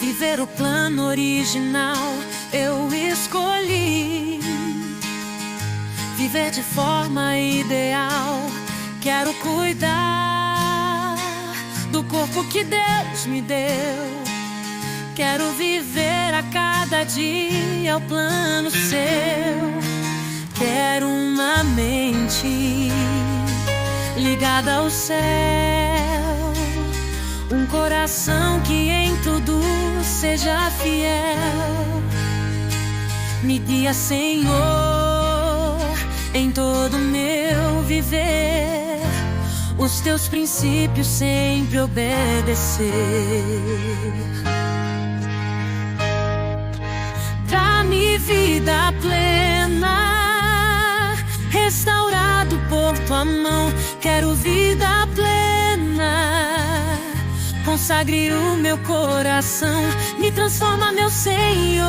viver o plano original eu escolhi. Viver de forma ideal, quero cuidar do corpo que Deus me deu. Quero viver a cada dia o plano seu. Quero uma mente ligada ao céu, um coração que em tudo seja fiel. Me guia, Senhor, em todo meu viver, os teus princípios sempre obedecer. Dá-me vida plena, restaurado por tua mão. Quero vida plena, consagre o meu coração. Me transforma, meu Senhor,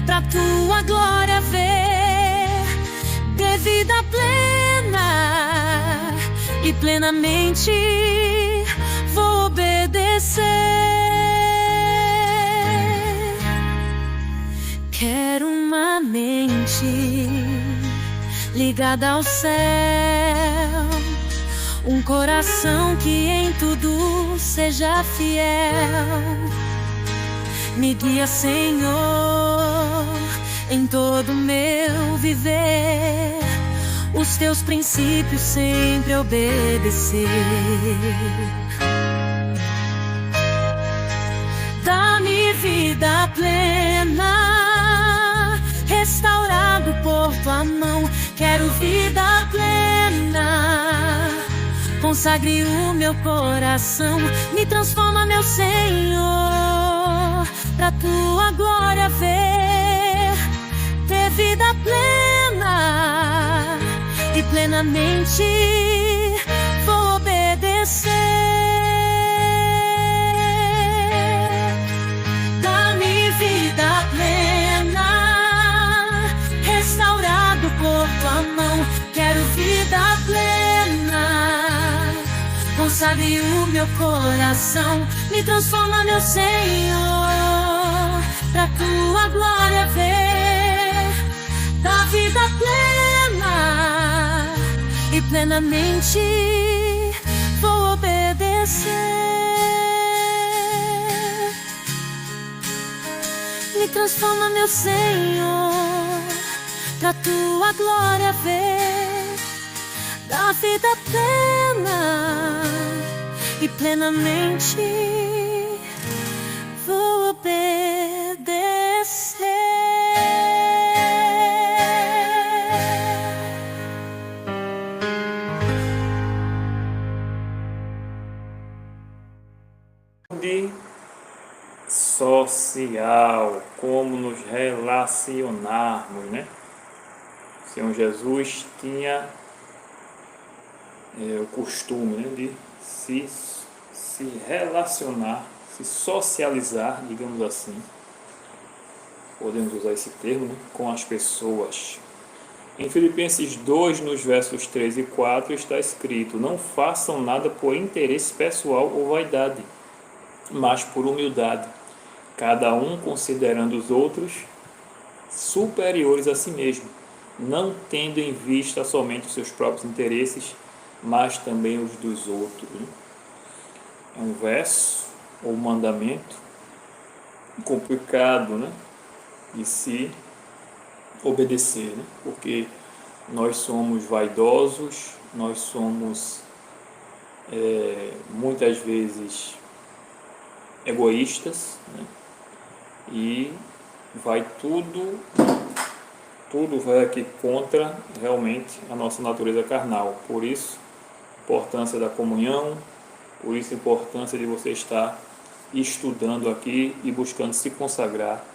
pra tua glória ver. Dê vida plena e plenamente vou obedecer. Quero uma mente ligada ao céu, um coração que em tudo seja fiel. Me guia, Senhor, em todo meu viver, os teus princípios sempre obedecer. Dá-me vida plena, restaurado por tua mão. Quero vida plena, consagre o meu coração. Me transforma, meu Senhor, pra tua glória ver. Ter vida plena e plenamente vou obedecer. Dá-me vida plena, restaurado por tua mão. Quero vida plena, consagre o meu coração. Me transforma, meu Senhor, pra tua glória ver. Dá vida plena e plenamente vou obedecer. Me transforma, meu Senhor, pra tua glória ver. Dá vida plena e plenamente vou obedecer. Social, como nos relacionarmos, né? O Senhor Jesus tinha o costume, né, de se relacionar, se socializar, digamos assim, podemos usar esse termo, né, com as pessoas. Em Filipenses 2, nos versos 3 e 4, está escrito: não façam nada por interesse pessoal ou vaidade, mas por humildade, cada um considerando os outros superiores a si mesmo, não tendo em vista somente os seus próprios interesses, mas também os dos outros. É um verso ou mandamento complicado, né, de se obedecer, né? Porque nós somos vaidosos, nós somos muitas vezes egoístas, né? E vai tudo vai aqui contra realmente a nossa natureza carnal. Por isso, a importância da comunhão, por isso a importância de você estar estudando aqui e buscando se consagrar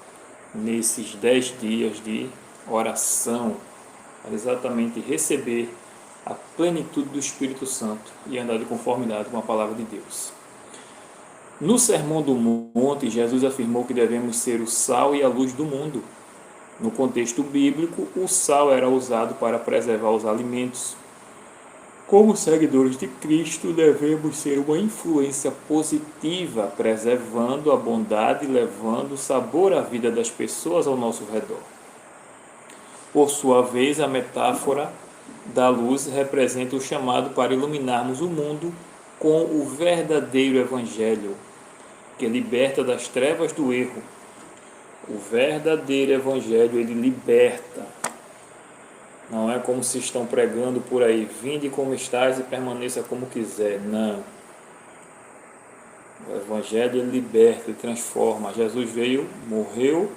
nesses 10 dias de oração, para exatamente receber a plenitude do Espírito Santo e andar de conformidade com a palavra de Deus. No Sermão do Monte, Jesus afirmou que devemos ser o sal e a luz do mundo. No contexto bíblico, o sal era usado para preservar os alimentos, Como seguidores de Cristo, devemos ser uma influência positiva, preservando a bondade e levando sabor à vida das pessoas ao nosso redor. Por sua vez, a metáfora da luz representa o chamado para iluminarmos o mundo com o verdadeiro Evangelho, que liberta das trevas do erro. O verdadeiro Evangelho, ele liberta. Não é como se estão pregando por aí, vinde como estás e permaneça como quiser. Não. O Evangelho, ele liberta e transforma. Jesus veio, morreu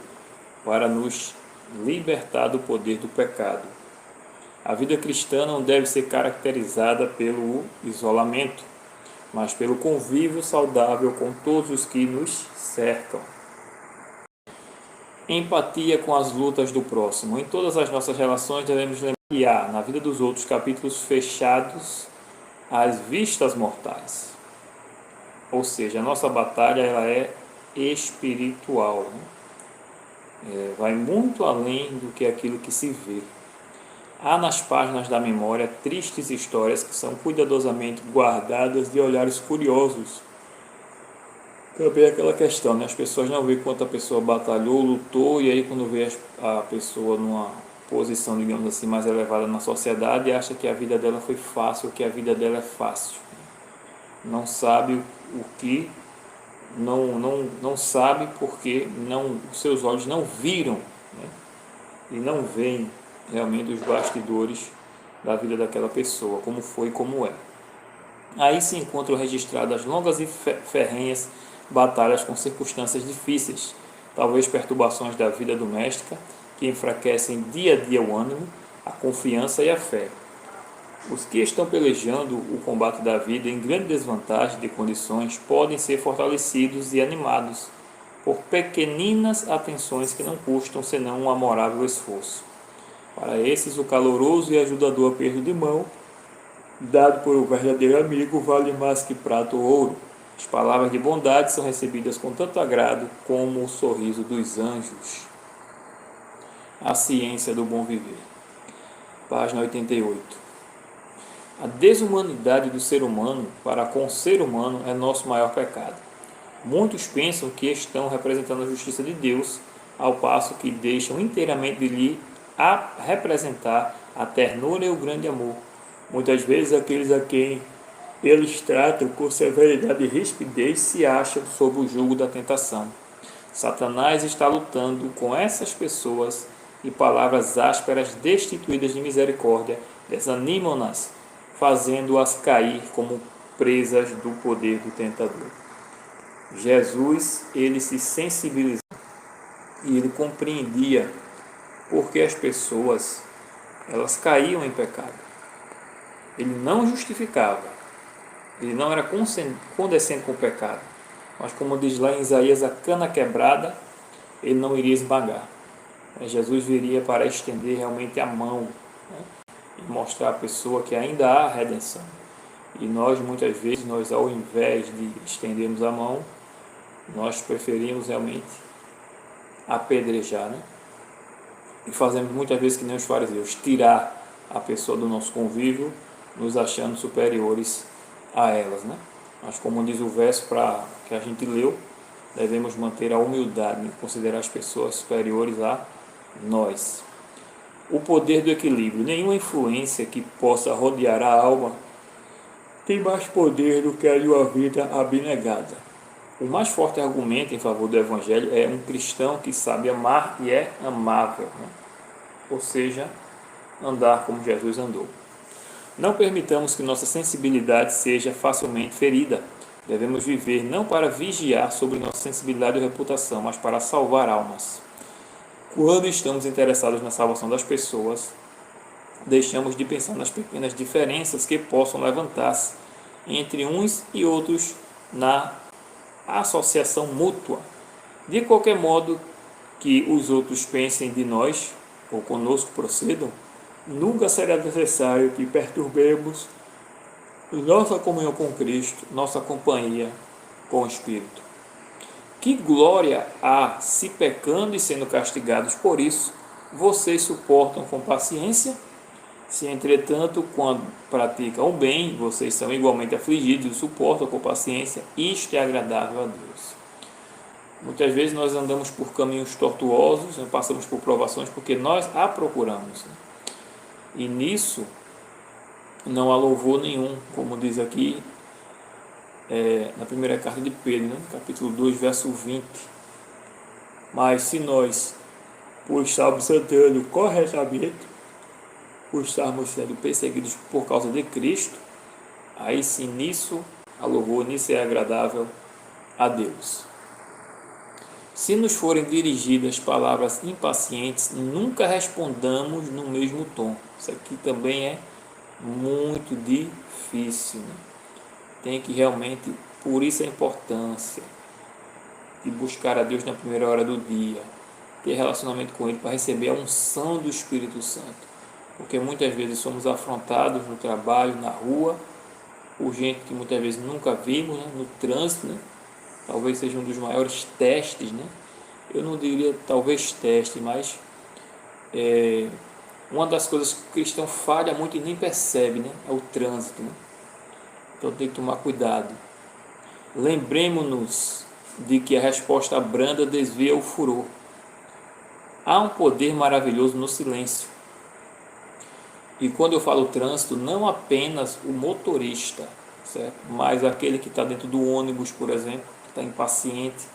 para nos libertar do poder do pecado. A vida cristã não deve ser caracterizada pelo isolamento, mas pelo convívio saudável com todos os que nos cercam. Empatia com as lutas do próximo. Em todas as nossas relações devemos lembrar que há, na vida dos outros, capítulos fechados às vistas mortais. Ou seja, a nossa batalha ela é espiritual, né? Vai muito além do que aquilo que se vê. Há nas páginas da memória tristes histórias que são cuidadosamente guardadas de olhares curiosos. Também aquela questão, né? As pessoas não veem quanto a pessoa batalhou, lutou, e aí quando vê a pessoa numa posição, digamos assim, mais elevada na sociedade, acha que a vida dela foi fácil, que a vida dela é fácil. Não sabe o que, não sabe porque os seus olhos não viram, né? E não veem realmente os bastidores da vida daquela pessoa, como foi e como é. Aí se encontram registradas longas e ferrenhas batalhas com circunstâncias difíceis, talvez perturbações da vida doméstica, que enfraquecem dia a dia o ânimo, a confiança e a fé. Os que estão pelejando o combate da vida em grande desvantagem de condições podem ser fortalecidos e animados por pequeninas atenções que não custam senão um amorável esforço. Para esses, o caloroso e ajudador aperto de mão, dado por um verdadeiro amigo, vale mais que prata ou ouro. As palavras de bondade são recebidas com tanto agrado como o sorriso dos anjos. A ciência do bom viver. Página 88. A desumanidade do ser humano para com o ser humano é nosso maior pecado. Muitos pensam que estão representando a justiça de Deus, ao passo que deixam inteiramente de lhe representar a ternura e o grande amor. Muitas vezes aqueles a quem eles tratam com severidade e rispidez se acham sob o jugo da tentação. Satanás está lutando com essas pessoas e palavras ásperas destituídas de misericórdia desanimam-nas, fazendo-as cair como presas do poder do tentador. Jesus, ele se sensibilizou e ele compreendia porque as pessoas elas caíam em pecado. Ele não justificava. Ele não era condescendente com o pecado. Mas como diz lá em Isaías, a cana quebrada, ele não iria esmagar. Jesus viria para estender realmente a mão, né? E mostrar à pessoa que ainda há redenção. E nós, muitas vezes, ao invés de estendermos a mão, nós preferimos realmente apedrejar, né? E fazemos muitas vezes que nem os fariseus, tirar a pessoa do nosso convívio, nos achando superiores a elas, né? Mas como diz o verso que a gente leu, devemos manter a humildade, né? Considerar as pessoas superiores a nós. O poder do equilíbrio. Nenhuma influência que possa rodear a alma tem mais poder do que a de uma vida abnegada. O mais forte argumento em favor do Evangelho é um cristão que sabe amar e é amável, né? Ou seja, andar como Jesus andou. Não permitamos que nossa sensibilidade seja facilmente ferida. Devemos viver não para vigiar sobre nossa sensibilidade e reputação, mas para salvar almas. Quando estamos interessados na salvação das pessoas, deixamos de pensar nas pequenas diferenças que possam levantar-se entre uns e outros na associação mútua. De qualquer modo que os outros pensem de nós ou conosco procedam, nunca será necessário que perturbemos nossa comunhão com Cristo, nossa companhia com o Espírito. Que glória há se pecando e sendo castigados por isso, vocês suportam com paciência? Se, entretanto, quando praticam o bem, vocês são igualmente afligidos e suportam com paciência, isto é agradável a Deus. Muitas vezes nós andamos por caminhos tortuosos, passamos por provações porque nós a procuramos. E nisso não há louvor nenhum, como diz aqui na primeira carta de Pedro, capítulo 2, verso 20. Mas se nós, por estarmos andando corretamente, por estarmos sendo perseguidos por causa de Cristo, aí sim nisso há louvor, nisso é agradável a Deus. Se nos forem dirigidas palavras impacientes, nunca respondamos no mesmo tom. Isso aqui também é muito difícil. Tem que realmente, por isso a importância de buscar a Deus na primeira hora do dia, ter relacionamento com Ele para receber a unção do Espírito Santo. Porque muitas vezes somos afrontados no trabalho, na rua, por gente que muitas vezes nunca vimos, no trânsito, talvez seja um dos maiores testes, Eu não diria talvez teste, mas uma das coisas que o cristão falha muito e nem percebe, é o trânsito. Então tem que tomar cuidado. Lembremos-nos de que a resposta branda desvia o furor. Há um poder maravilhoso no silêncio. E quando eu falo trânsito, não apenas o motorista, certo? Mas aquele que está dentro do ônibus, por exemplo, que está impaciente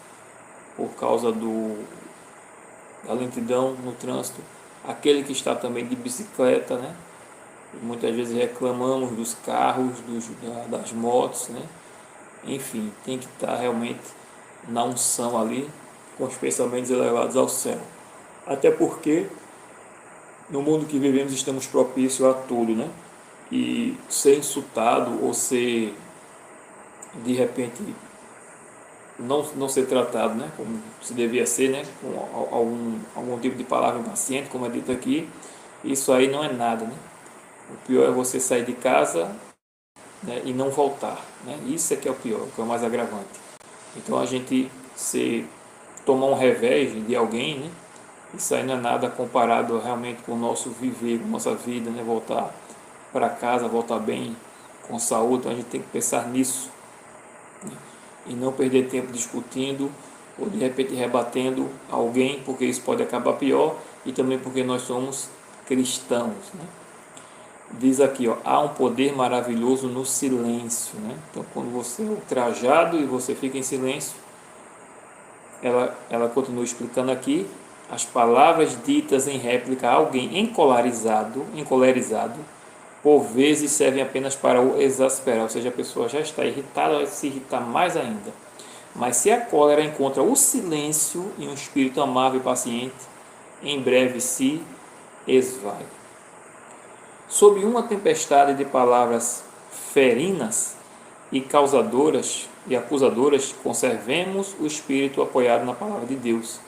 por causa da lentidão no trânsito, aquele que está também de bicicleta, Muitas vezes reclamamos dos carros, das motos, Enfim, tem que estar realmente na unção ali, com os pensamentos elevados ao céu. Até porque no mundo que vivemos estamos propícios a tudo, E ser insultado ou ser, de repente, não ser tratado, como se devia ser, com algum tipo de palavra impaciente, como é dito aqui, isso aí não é nada, O pior é você sair de casa, e não voltar, Isso é que é o pior, que é o mais agravante. Então a gente tomar um revés de alguém, isso aí não é nada comparado realmente com o nosso viver, com a nossa vida, Voltar para casa, voltar bem, com saúde. Então a gente tem que pensar nisso, e não perder tempo discutindo ou de repente rebatendo alguém, porque isso pode acabar pior, e também porque nós somos cristãos, Diz aqui, há um poder maravilhoso no silêncio, Então quando você é ultrajado e você fica em silêncio, ela continua explicando aqui, as palavras ditas em réplica a alguém encolerizado, por vezes servem apenas para o exasperar, ou seja, a pessoa já está irritada, vai se irritar mais ainda. Mas se a cólera encontra o silêncio e um espírito amável e paciente, em breve se esvai. Sob uma tempestade de palavras ferinas e causadoras e acusadoras, conservemos o espírito apoiado na palavra de Deus,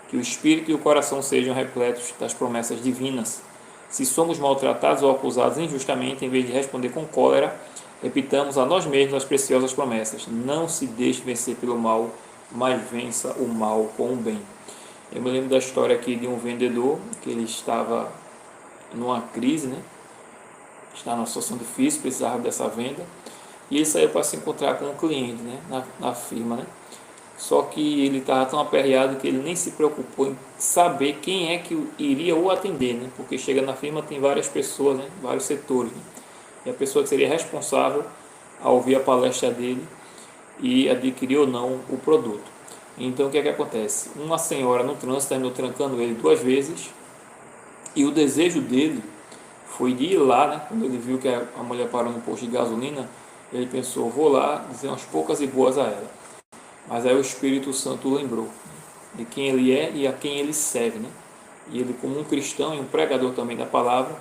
que o espírito e o coração sejam repletos das promessas divinas. Se somos maltratados ou acusados injustamente, em vez de responder com cólera, repitamos a nós mesmos as preciosas promessas. Não se deixe vencer pelo mal, mas vença o mal com o bem. Eu me lembro da história aqui de um vendedor, que ele estava numa crise, estava numa situação difícil, precisava dessa venda, e ele saiu para se encontrar com um cliente, na firma, Só que ele estava tão aperreado que ele nem se preocupou em saber quem é que iria o atender, Porque chega na firma tem várias pessoas, vários setores, E a pessoa que seria responsável a ouvir a palestra dele e adquirir ou não o produto. Então o que é que acontece? Uma senhora no trânsito terminou trancando ele 2 vezes, e o desejo dele foi de ir lá, Quando ele viu que a mulher parou no posto de gasolina, ele pensou, vou lá dizer umas poucas e boas a ela. Mas aí o Espírito Santo lembrou de quem ele é e a quem ele serve, E ele, como um cristão e um pregador também da palavra,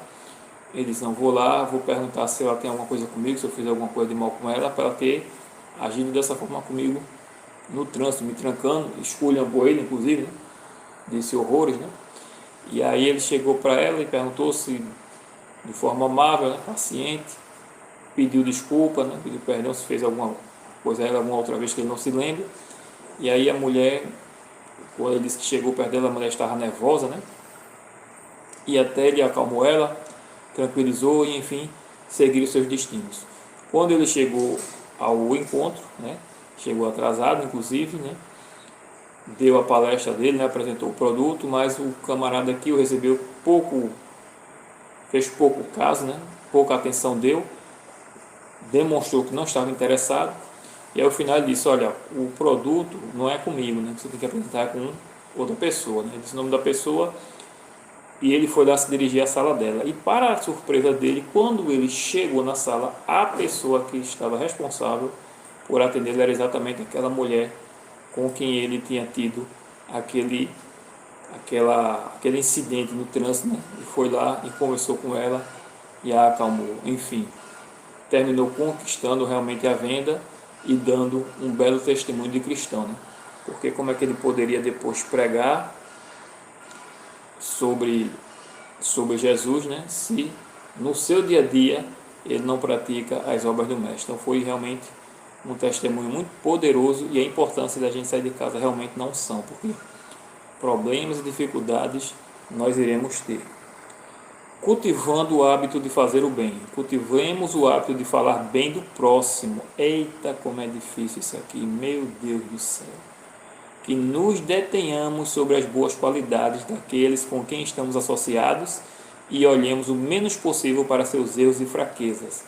ele disse, não, vou lá, vou perguntar se ela tem alguma coisa comigo, se eu fiz alguma coisa de mal com ela, para ela ter agido dessa forma comigo no trânsito, me trancando, esculhambou ele, inclusive, disse horrores, E aí ele chegou para ela e perguntou se, de forma amável, paciente, pediu desculpa, pediu perdão se fez alguma coisa a ela alguma outra vez que ele não se lembra. E aí a mulher, quando ele disse que chegou perto dela, a mulher estava nervosa, E até ele acalmou ela, tranquilizou e, enfim, seguiram seus destinos. Quando ele chegou ao encontro, né, chegou atrasado, inclusive, né, deu a palestra dele, né, apresentou o produto, mas o camarada aqui o recebeu pouco, fez pouco caso, né, pouca atenção deu, demonstrou que não estava interessado, e ao final ele disse: olha, o produto não é comigo, né, você tem que apresentar com outra pessoa, né. Ele disse o nome da pessoa e ele foi lá se dirigir à sala dela. E para a surpresa dele, quando ele chegou na sala, a pessoa que estava responsável por atender era exatamente aquela mulher com quem ele tinha tido aquele incidente no trânsito, né? E foi lá e conversou com ela e a acalmou. Enfim, terminou conquistando realmente a venda e dando um belo testemunho de cristão, né? Porque como é que ele poderia depois pregar sobre Jesus, né, se no seu dia a dia ele não pratica as obras do Mestre? Então foi realmente um testemunho muito poderoso, e a importância da gente sair de casa realmente não são, porque problemas e dificuldades nós iremos ter. Cultivando o hábito de fazer o bem. Cultivemos o hábito de falar bem do próximo. Eita, como é difícil isso aqui, meu Deus do céu. Que nos detenhamos sobre as boas qualidades daqueles com quem estamos associados e olhemos o menos possível para seus erros e fraquezas.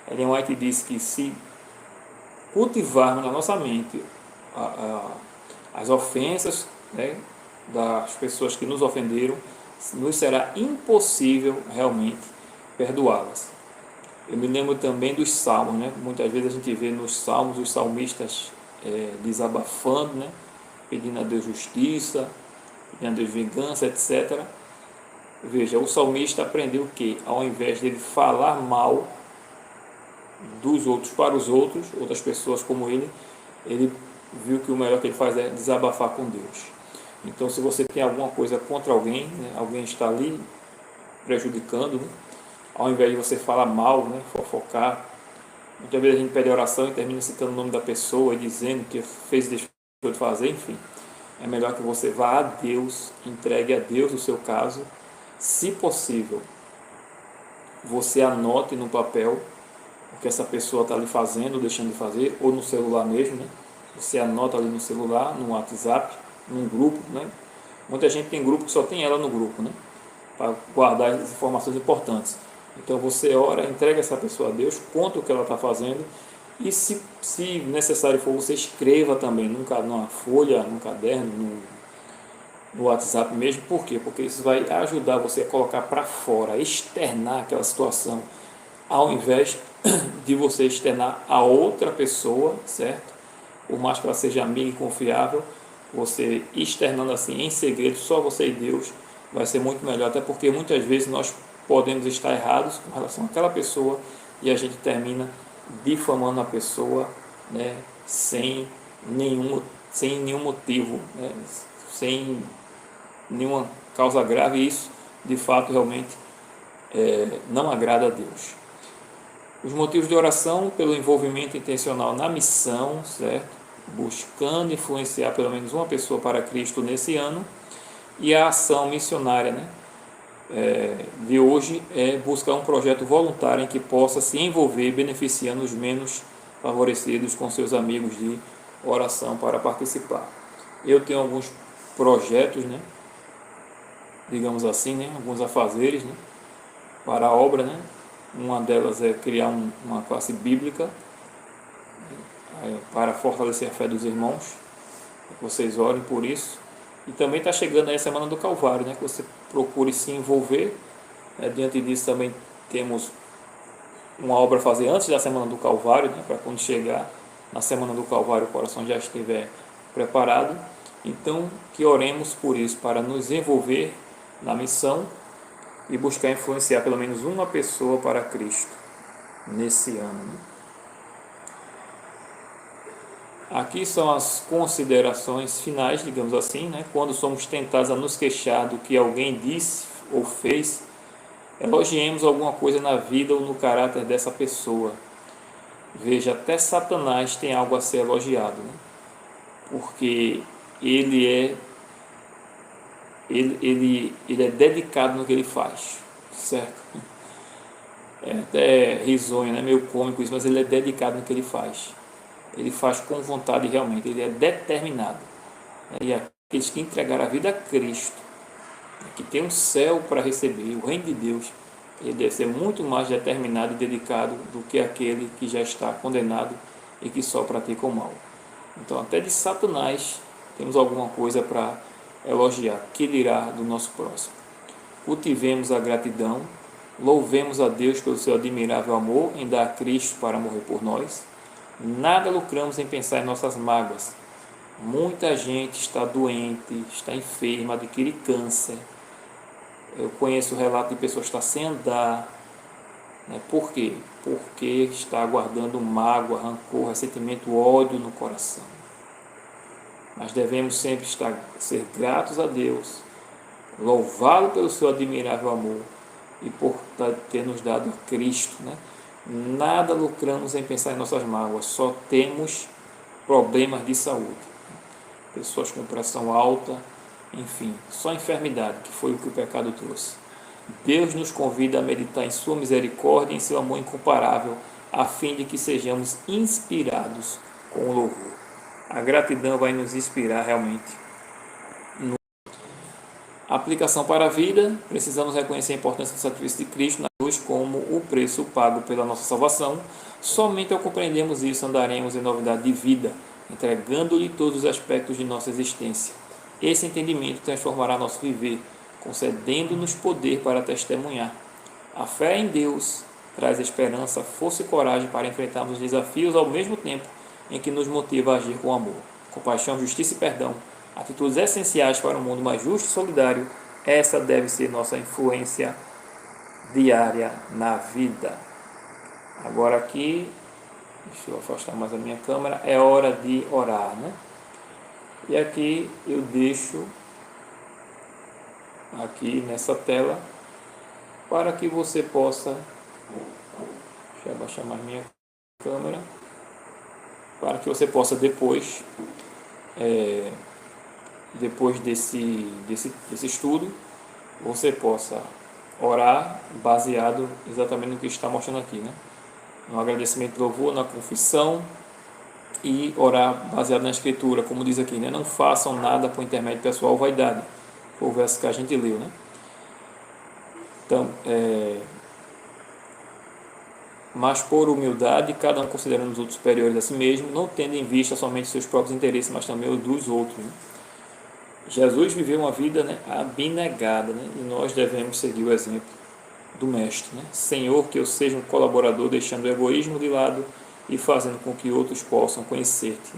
Ellen White diz que se cultivarmos na nossa mente as ofensas, né, das pessoas que nos ofenderam, nos será impossível realmente perdoá-las. Eu me lembro também dos salmos, né? Muitas vezes a gente vê nos salmos os salmistas desabafando, né? Pedindo a Deus justiça, pedindo a Deus vingança, etc. Veja, o salmista aprendeu que, ao invés de ele falar mal dos outros para os outros, outras pessoas como ele viu que o melhor que ele faz é desabafar com Deus. Então, se você tem alguma coisa contra alguém, né, alguém está ali prejudicando, né, ao invés de você falar mal, né, fofocar, muitas vezes a gente pede oração e termina citando o nome da pessoa e dizendo que fez e deixou de fazer, enfim. É melhor que você vá a Deus, entregue a Deus o seu caso. Se possível, você anote no papel o que essa pessoa está ali fazendo, deixando de fazer, ou no celular mesmo, né? Você anota ali no celular, no WhatsApp, num grupo, né? Muita gente tem grupo que só tem ela no grupo, né? Para guardar as informações importantes. Então você ora, entrega essa pessoa a Deus, conta o que ela está fazendo, e se necessário for, você escreva também numa folha, num caderno, no WhatsApp mesmo. Por quê? Porque isso vai ajudar você a colocar para fora, a externar aquela situação, ao invés de você externar a outra pessoa, certo? Por mais que ela seja amiga e confiável, você externando assim em segredo, só você e Deus, vai ser muito melhor, até porque muitas vezes nós podemos estar errados com relação àquela pessoa e a gente termina difamando a pessoa, né, sem nenhum motivo, né, sem nenhuma causa grave. E isso de fato realmente não agrada a Deus. Os motivos de oração: pelo envolvimento intencional na missão, certo? Buscando influenciar pelo menos uma pessoa para Cristo nesse ano. E a ação missionária, né, de hoje é buscar um projeto voluntário em que possa se envolver beneficiando os menos favorecidos com seus amigos de oração para participar. Eu tenho alguns projetos, né, digamos assim, né, alguns afazeres, né, para a obra, né. Uma delas é criar uma classe bíblica para fortalecer a fé dos irmãos. Vocês orem por isso. E também está chegando aí a Semana do Calvário, né, que você procure se envolver. Diante disso também temos uma obra a fazer antes da Semana do Calvário, né, para quando chegar na Semana do Calvário o coração já estiver preparado. Então, que oremos por isso, para nos envolver na missão e buscar influenciar pelo menos uma pessoa para Cristo nesse ano, né? Aqui são as considerações finais, digamos assim, né? Quando somos tentados a nos queixar do que alguém disse ou fez, elogiemos alguma coisa na vida ou no caráter dessa pessoa. Veja, até Satanás tem algo a ser elogiado, né? Porque ele é dedicado no que ele faz, certo? é até risonho, né? Meio cômico isso, mas ele é dedicado no que ele faz. Ele faz com vontade realmente, ele é determinado. E aqueles que entregaram a vida a Cristo, que tem um céu para receber, o reino de Deus, ele deve ser muito mais determinado e dedicado do que aquele que já está condenado e que só pratica o mal. Então, até de Satanás, temos alguma coisa para elogiar. Que dirá do nosso próximo? Cultivemos a gratidão, louvemos a Deus pelo seu admirável amor em dar a Cristo para morrer por nós. Nada lucramos em pensar em nossas mágoas. Muita gente está doente, está enferma, adquire câncer. Eu conheço o relato de pessoas que estão sem andar. Por quê? Porque está guardando mágoa, rancor, ressentimento, ódio no coração. Mas devemos sempre ser gratos a Deus, louvá-lo pelo seu admirável amor e por ter nos dado Cristo. Nada lucramos em pensar em nossas mágoas, só temos problemas de saúde. Pessoas com pressão alta, enfim, só enfermidade, que foi o que o pecado trouxe. Deus nos convida a meditar em sua misericórdia e em seu amor incomparável, a fim de que sejamos inspirados com o louvor. A gratidão vai nos inspirar realmente. Aplicação para a vida: precisamos reconhecer a importância do sacrifício de Cristo na cruz como o preço pago pela nossa salvação. Somente ao compreendermos isso andaremos em novidade de vida, entregando-lhe todos os aspectos de nossa existência. Esse entendimento transformará nosso viver, concedendo-nos poder para testemunhar. A fé em Deus traz esperança, força e coragem para enfrentarmos os desafios ao mesmo tempo em que nos motiva a agir com amor, compaixão, justiça e perdão. Atitudes essenciais para um mundo mais justo e solidário. Essa deve ser nossa influência diária na vida. Agora aqui, deixa eu afastar mais a minha câmera, é hora de orar, E aqui eu deixo aqui nessa tela para que você possa, deixa eu abaixar mais minha câmera, para que você possa depois desse estudo, você possa orar baseado exatamente no que está mostrando aqui, no agradecimento e louvor, na confissão, e orar baseado na escritura, como diz aqui, não façam nada por intermédio pessoal ou vaidade, foi o verso que a gente leu, Então, mas por humildade, cada um considerando os outros superiores a si mesmo, não tendo em vista somente seus próprios interesses, mas também os dos outros. Jesus viveu uma vida abnegada, e nós devemos seguir o exemplo do Mestre. Senhor, que eu seja um colaborador, deixando o egoísmo de lado e fazendo com que outros possam conhecer-te.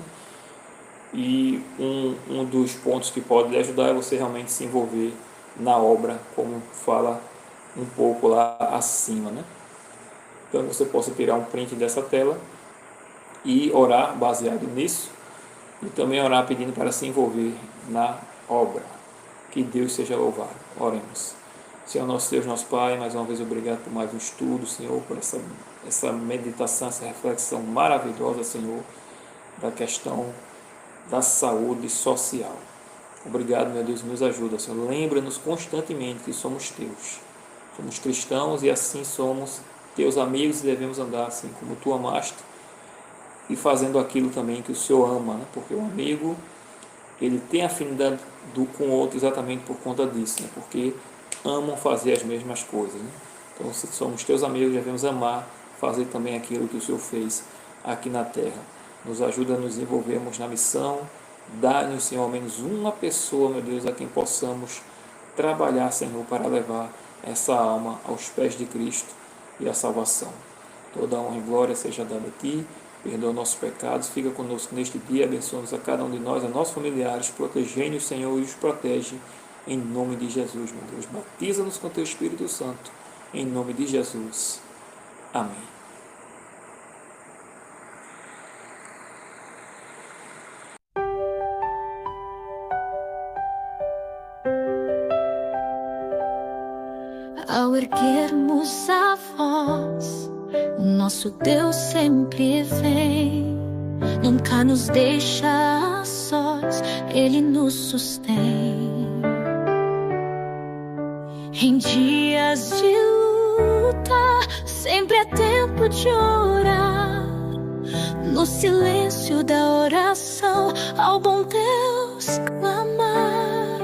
E um dos pontos que pode lhe ajudar é você realmente se envolver na obra, como fala um pouco lá acima. Então você possa tirar um print dessa tela e orar baseado nisso, e também orar pedindo para se envolver na obra. Que Deus seja louvado. Oremos. Senhor nosso Deus, nosso Pai, mais uma vez obrigado por mais um estudo, Senhor, por essa meditação, essa reflexão maravilhosa, Senhor, da questão da saúde social. Obrigado, meu Deus, nos ajuda, Senhor. Lembra-nos constantemente que somos teus. Somos cristãos e assim somos teus amigos e devemos andar assim como tu amaste e fazendo aquilo também que o Senhor ama, porque o amigo, ele tem afinidade com o outro exatamente por conta disso, porque amam fazer as mesmas coisas. Então, se somos teus amigos, devemos amar, fazer também aquilo que o Senhor fez aqui na terra. Nos ajuda a nos envolvermos na missão, dá-nos, Senhor, ao menos uma pessoa, meu Deus, a quem possamos trabalhar, Senhor, para levar essa alma aos pés de Cristo e a salvação. Toda honra e glória seja dada a Ti, perdoa nossos pecados, fica conosco neste dia, abençoa-nos a cada um de nós, a nossos familiares, protegendo-os, Senhor, e os protege, em nome de Jesus, meu Deus. Batiza-nos com Teu Espírito Santo, em nome de Jesus. Amém. Ao erguermos a voz, o nosso Deus sempre vem, nunca nos deixa sós, Ele nos sustém. Em dias de luta, sempre é tempo de orar. No silêncio da oração, ao bom Deus clamar.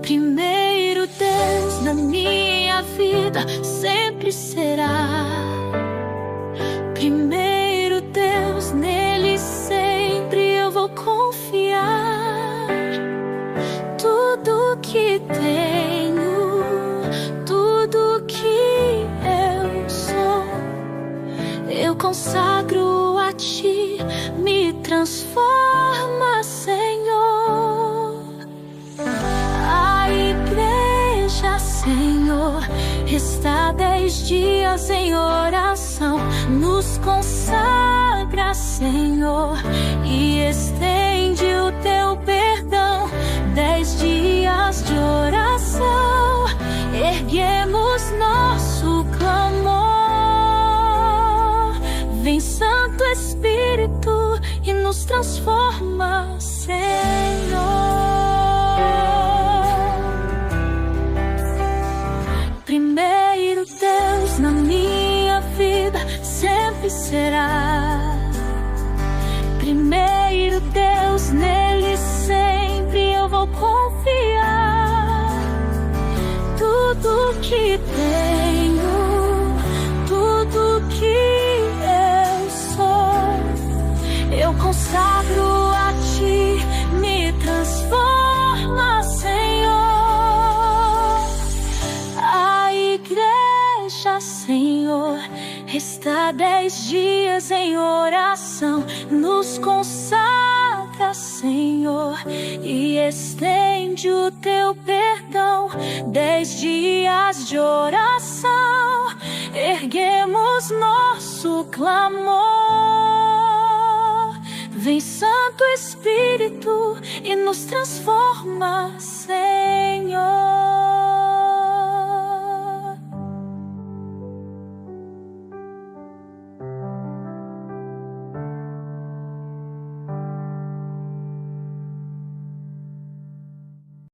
Primeiro Deus na minha vida sempre será. Primeiro Deus, nele sempre eu vou confiar. Tudo que tenho, tudo que eu sou, eu consagro a Ti, me transforma, Senhor. A igreja, Senhor, está 10 dias em oração, nos consagra, Senhor, e estende o Teu perdão. 10 dias de oração, erguemos nosso clamor. Vem Santo Espírito e nos transforma, Senhor. Primeiro Deus na minha vida sempre será. Primeiro Deus, nele sempre eu vou confiar. Tudo que tenho, tudo que eu sou, eu consagro a Ti, me transforma, Senhor. A igreja, Senhor, está 10 dias em oração, nos consagra, Senhor, e estende o Teu perdão. 10 dias de oração, erguemos nosso clamor. Vem Santo Espírito e nos transforma, Senhor.